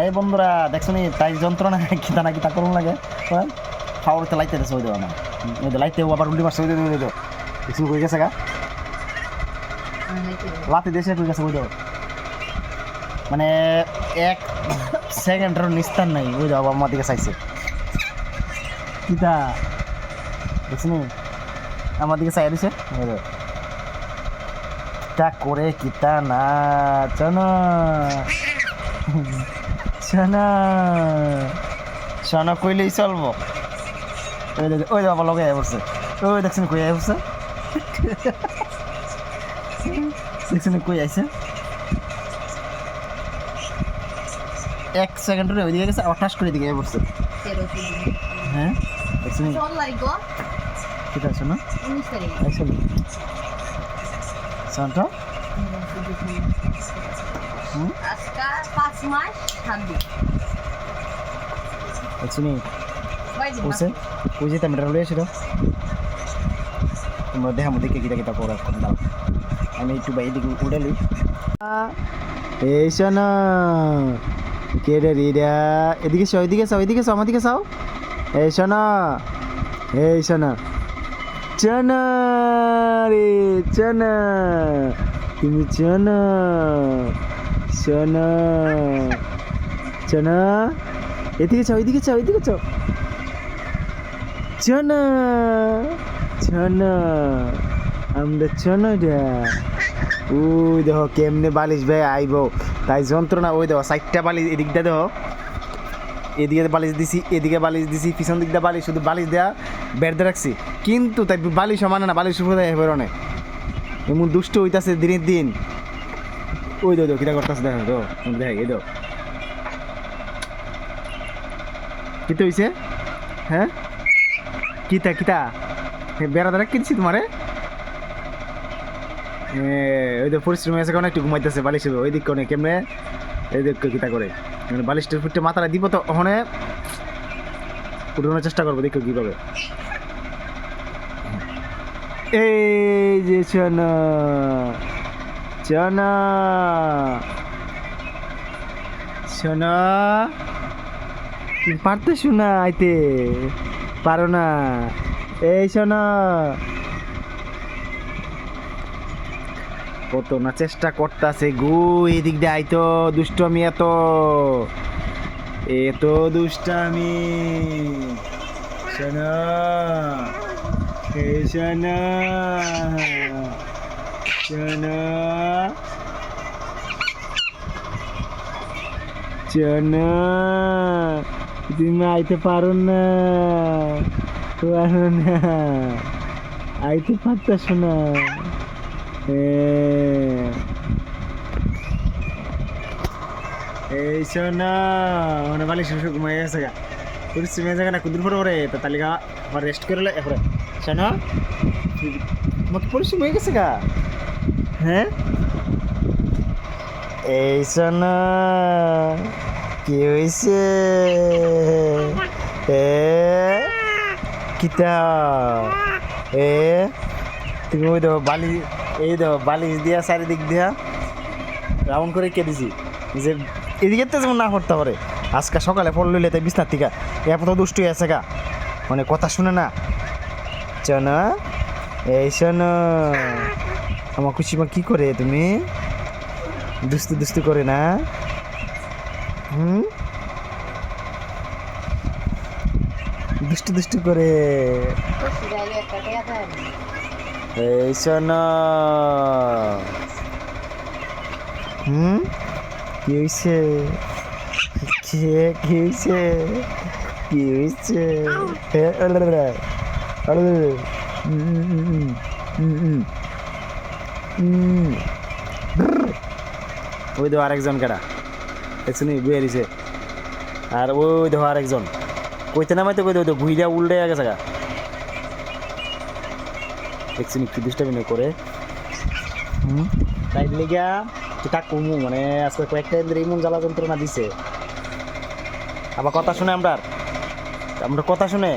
এই বন্ধুরা দেখছো নি তাই যন্ত্রণা কিতা না কিতা করুন লাগে খাওয়ারতে লাইতে দেছে ওই দেওয়া না ওই দে লাইতে আবার উল্টি মারছে ওই দেবো কিছু হয়ে গেছে গা লাতে দেশে হয়ে গেছে ওই দেবো মানে 1 সেকেন্ডের নিস্তার নাই ওই দেওয়া আমার দিকে চাইছে কিতা দেখছি নি আমার দিকে চাই দিছে ওই দেবো কিতা করে কিতা না চলো সোনা সোনা কইলেই চলবো ওই বাবা লগে বসছে ওই দেখছেন কই আইছে দেখছেন কই আইছে 1 সেকেন্ডের ওই দিকে গেছে আবার ঠাস করে দিকে বসছে হ্যাঁ দেখছেন কিতা শোনা 19 তারিখ আসলে সোনাটা আজকে 5 মাস 7 দিন দেখছিনি কয় দিন কইছে কইছে তা মেটার লই আসিল তোমরা দেখা মধ্যে কে কিটা কিটা করে কোন দাও আমি একটু বাইরে দিকে উড়ে লই এই শোনা কে রে রিডা এদিকে সও এদিকে সও এদিকে সও আমার দিকে সও এই শোনা চনা রে চনা তুমি চনা শোনা চনা এদিকে চাও এদিকে চাও এদিকে চাও চনা চনা আমরা চনা রে ওই দেখো কেমনে বালিশ ভাই আইব তাই যন্ত্রণা ওই দেখো 4টা বালিশ এদিকটা দেখো এদিকে বালিশ দিছি এদিকে বালিশ দিছি পিছন দিকটা বালিশ শুধু বালিশ দেয়া বেড়ে রাখছি কিন্তু তাই বালিশ মানে না বালিশ উপরে বেরোনে এমন দুষ্ট হইতাছে দিনের দিন ওই দেখো কিটা করতেছে দেখো দেখ এই দেখো কিতে হইছে হ্যাঁ কিতা কিতা বেড়া দ্বারা কিনছি তোমারে ওই তো পরিশ্রম হয়েছে কারণ একটু ঘুমাইতেছে বালিশ ওই দিক কোনে কেমনে এই দিক কিতা করে বালিশটার ফুটে মাথাটা দিব তো ওখানে উঠানোর চেষ্টা করবো দেখো কীভাবে এই যে চনা চনা শোনা তুমি পারতেছো না আইতে পারো না এই শোনা কত না চেষ্টা করতেছে গো এদিক দিয়ে আইতো দুষ্টমি এত দুষ্টামি শোনা এই শোনা শোনা চনা তুমি আইতে পারো না আইতে পারতাস না এই শোনা মানে বালিশ ঘুমাই গেছে গা পরিশ্রমে জায়গা না কুদুর পরে তো তালিকা আবার রেস্ট করে এরপরে শোনা তোমাকে পরিশ্রম হয়ে গেছে গা হ্যাঁ এই শোনা কি হয়েছে কিতা তুমি ওই দেখো বালি এই দেখো বালিশ দিয়া চারিদিক দিয়া রাউন্ড করে কে দিছি যে এদিকে তো যেমন না করতে পারে আজকে সকালে ফল লইলে তাই বিছনার থেকে এত দুষ্টু আছে গা মানে কথা শুনে না চনা এই শোনো আমার খুশিমা কি করে তুমি দুস্তু করে না দুষ্টু করে এই শোনো কি হয়েছে কি হয়েছে কি হয়েছে ওই দেখো আরেকজন কেডা দেখছুনি বুয়ে দিছে আর ওই দেখো আরেকজন কইতে নামাইতে কই দেখো ভুইরা উল্টে গেছে গা দেখছুনি কি দুষ্টামি করে তাই লেগা তা কমু মানে আজকে কয়েকটা দিন এমন জ্বালা যন্ত্রণা দিছে আবার কথা শুনে আমরা কথা শুনে